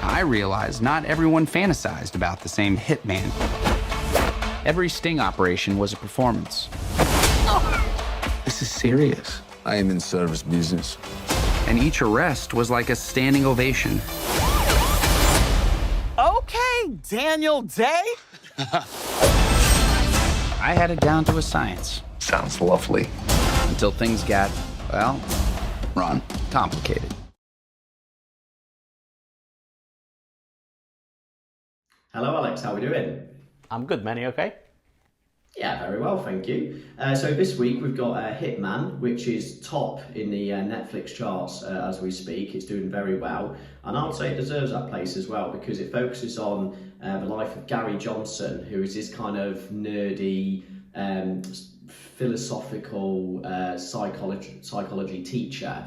I realized not everyone fantasized about the same hitman. Every sting operation was a performance. This is serious. I am in service business. And each arrest was like a standing ovation. Okay, Daniel Day. I had it down to a science. Sounds lovely. Until things got, well, Ron. complicated. Hello, Alex. How are we doing? I'm good, man. You okay? Yeah, very well, thank you. So this week we've got Hitman, which is top in the Netflix charts as we speak. It's doing very well, and I'd say it deserves that place as well because it focuses on the life of Gary Johnson, who is this kind of nerdy, philosophical psychology teacher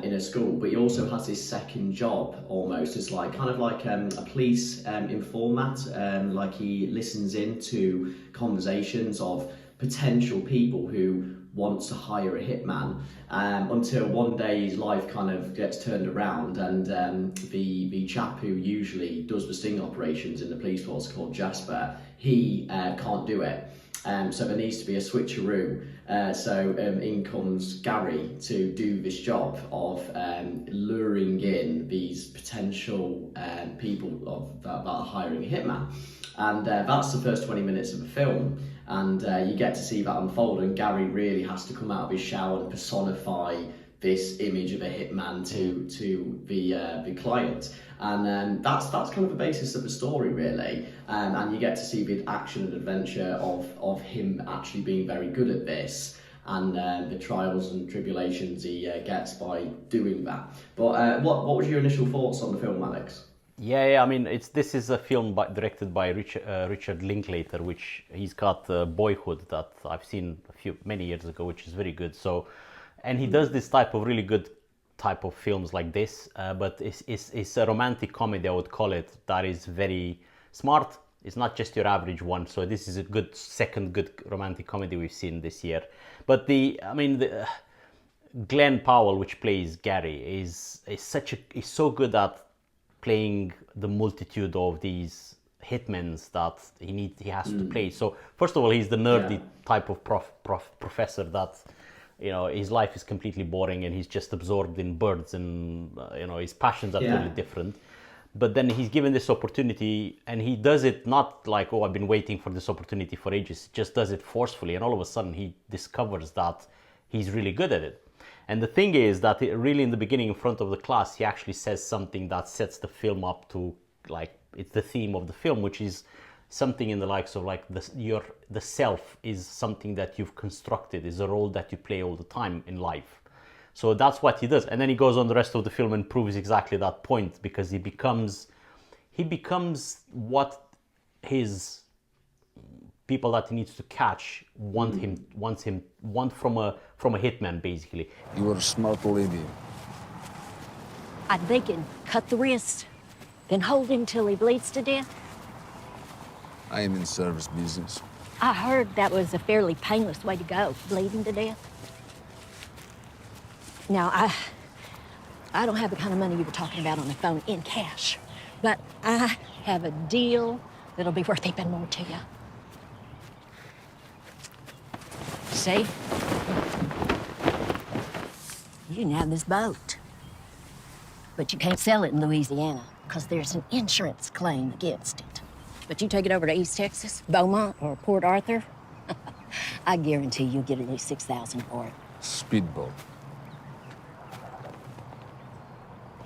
in a school, but he also has his second job almost as like a police informant. Like he listens into conversations of potential people who want to hire a hitman, until one day his life kind of gets turned around, and the chap who usually does the sting operations in the police force, called Jasper, he can't do it. So there needs to be a switcheroo. So in comes Gary to do this job of luring in these potential people that are hiring a hitman. And that's the first 20 minutes of the film. And you get to see that unfold. And Gary really has to come out of his shell and personify this image of a hitman to the client. And that's kind of the basis of the story, really. And you get to see the action and adventure of him actually being very good at this, and the trials and tribulations he gets by doing that. But what was your initial thoughts on the film, Alex? Yeah. I mean, this is a film directed by Richard Linklater, which he's got Boyhood that I've seen many years ago, which is very good. So, and he does this type of really good type of films like this, but it's a romantic comedy, I would call it, that is very smart. It's not just your average one. So this is a second good romantic comedy we've seen this year. But GlenPowell, which plays Gary, is so good at playing the multitude of these hitmans that he has to play. So first of all, he's the nerdy type of professor that, his life is completely boring and he's just absorbed in birds, and his passions are totally different. But then he's given this opportunity, and he does it not like, I've been waiting for this opportunity for ages. He just does it forcefully, and all of a sudden he discovers that he's really good at it. And the thing is that really in the beginning, in front of the class, he actually says something that sets the film up to, like, it's the theme of the film, which is something in the likes of like the self is something that you've constructed, is a role that you play all the time in life. So that's what he does, and then he goes on the rest of the film and proves exactly that point, because he becomes what his people that he needs to catch want from a hitman, basically. You are a smart lady. I'm thinking cut the wrist, then hold him till he bleeds to death. I am in service business. I heard that was a fairly painless way to go, bleeding to death. Now, I don't have the kind of money you were talking about on the phone in cash, but I have a deal that'll be worth even more to you. See? You can have this boat, but you can't sell it in Louisiana because there's an insurance claim against it. But you take it over to East Texas, Beaumont, or Port Arthur, I guarantee you'll get at least $6,000 for it. Speedboat.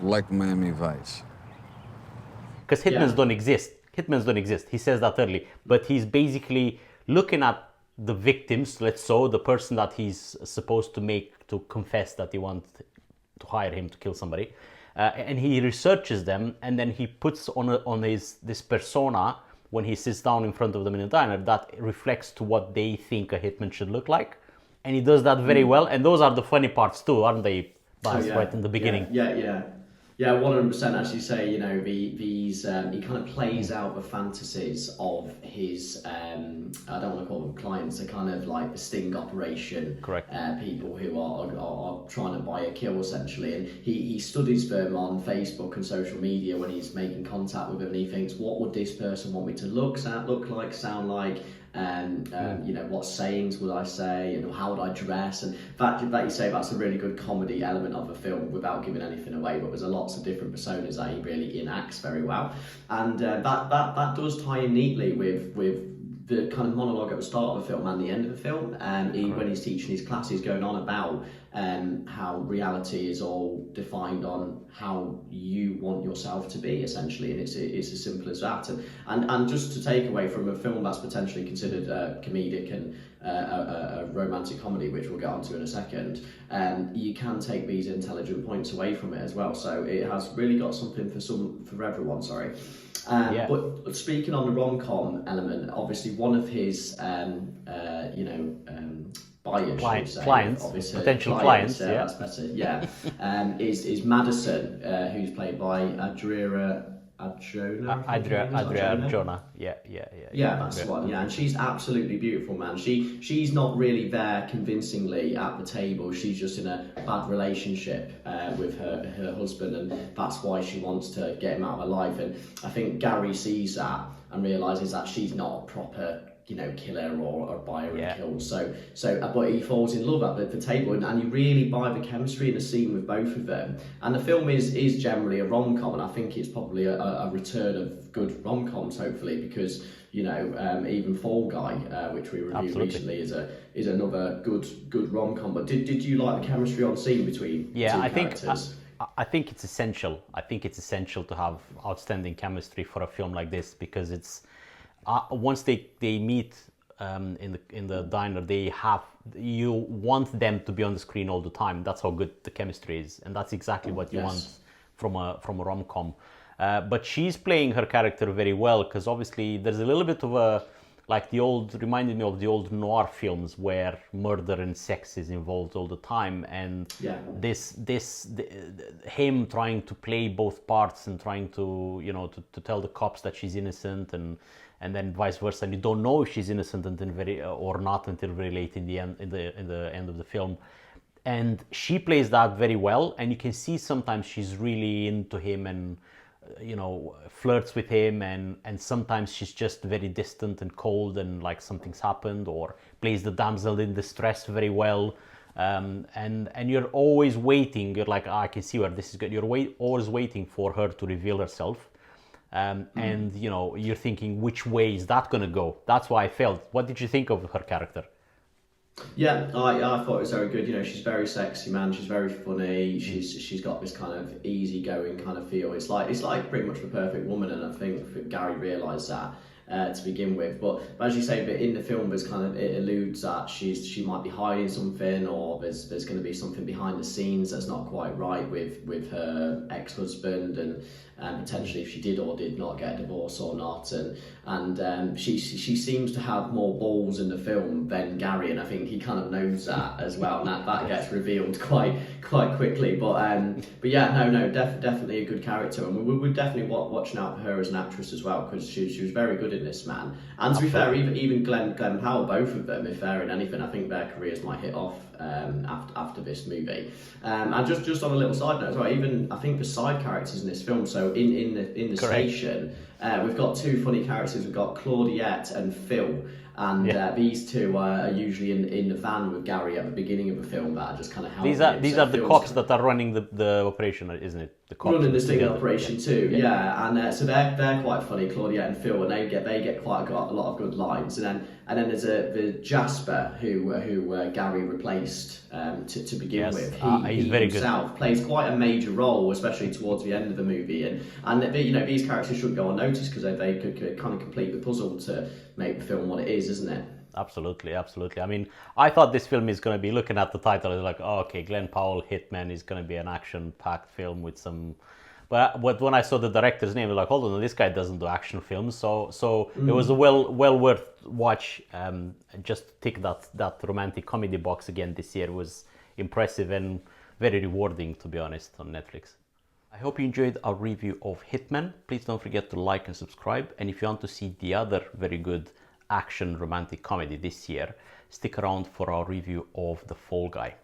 Like Miami Vice. Because hitmans don't exist. Hitmans don't exist. He says that early. But he's basically looking at the victims, let's say, the person that he's supposed to make to confess that he wants to hire him to kill somebody. And he researches them, and then he puts on this persona when he sits down in front of them in a diner that reflects to what they think a hitman should look like. And he does that very well. And those are the funny parts too, aren't they, Baz, right in the beginning? Yeah. Yeah, 100%. As you say, you know, these he kind of plays out the fantasies of his I don't want to call them clients. They're kind of like the sting operation, Correct. People who are trying to buy a kill essentially. And he studies them on Facebook and social media when he's making contact with them, and he thinks, what would this person want me to look like, sound like? You know, what sayings would I say, and how would I dress? And that you say, that's a really good comedy element of the film without giving anything away. But there's lots of different personas that he really enacts very well, and that does tie in neatly with the kind of monologue at the start of the film and the end of the film. When he's teaching his class, he's going on about how reality is all defined on how you want yourself to be, essentially, and it's as simple as that. And just to take away from a film that's potentially considered comedic and a romantic comedy, which we'll get onto in a second, you can take these intelligent points away from it as well. So it has really got something for everyone. Sorry. But speaking on the rom-com element, obviously one of his buyers, clients, potential clients, that's better. Yeah, is Madison, who's played by Adria Arjona. Yeah, that's the one. Yeah, and she's absolutely beautiful, man. She's not really there convincingly at the table. She's just in a bad relationship with her husband, and that's why she wants to get him out of her life. And I think Gary sees that and realizes that she's not a proper, you know, killer or buyer and kills. But he falls in love at the table, and you really buy the chemistry in the scene with both of them. And the film is generally a rom-com, and I think it's probably a return of good rom-coms, hopefully, because, you know, even Fall Guy, which we reviewed recently, is another good rom-com. But did you like the chemistry on scene between two characters? I think it's essential. I think it's essential to have outstanding chemistry for a film like this, because it's once they meet in the diner, you want them to be on the screen all the time. That's how good the chemistry is, and that's exactly what you want from a rom-com. But she's playing her character very well, because obviously there's a little bit of reminded me of the old noir films where murder and sex is involved all the time, and him trying to play both parts and trying to, you know, to tell the cops that she's innocent, and then vice versa, and you don't know if she's innocent until very late in the end of the film. And she plays that very well, and you can see sometimes she's really into him and, you know, flirts with him, and sometimes she's just very distant and cold and like something's happened, or plays the damsel in distress very well. And you're always waiting. You're like, I can see where this is good. You're always waiting for her to reveal herself. And, you know, you're thinking, which way is that going to go? That's why I felt. What did you think of her character? Yeah, I thought it was very good. You know, she's very sexy, man. She's very funny. She's got this kind of easygoing kind of feel. It's like pretty much the perfect woman, and I think Gary realised that to begin with. But as you say, but in the film, there's kind of, it alludes that she might be hiding something, or there's going to be something behind the scenes that's not quite right with her ex-husband, and potentially if she did or did not get a divorce or not, and she seems to have more balls in the film than Gary, and I think he kind of knows that as well, and that gets revealed quite quickly. But yeah, no, definitely a good character, and we're definitely watching out for her as an actress as well, because she was very good in this, man. And to be fair, even GlenPowell, both of them, if they're in anything, I think their careers might hit off after this movie. And just on a little side note as well, even I think the side characters in this film, so in the station, we've got two funny characters. We've got Claudette and Phil, and these two are usually in the van with Gary at the beginning of the film, that are just kind of helping. These are the cops that are running the operation, isn't it? The cops running the sting operation too, and so they're quite funny, Claudette and Phil, and they get quite a lot of good lines, and then there's the Jasper who Gary replaced to begin with. He very himself good. Plays quite a major role, especially towards the end of the movie, and you know, these characters shouldn't go unnoticed, because they could kind of complete the puzzle to make the film what it is, isn't it? Absolutely. I mean, I thought this film is going to be, looking at the title, it's like, oh, okay, GlenPowell, Hitman, is going to be an action-packed film with some... But when I saw the director's name, I was like, hold on, this guy doesn't do action films. So it was a well worth watch. Just tick that romantic comedy box again this year. It was impressive and very rewarding, to be honest, on Netflix. I hope you enjoyed our review of Hitman. Please don't forget to like and subscribe. And if you want to see the other very good action romantic comedy this year, stick around for our review of The Fall Guy.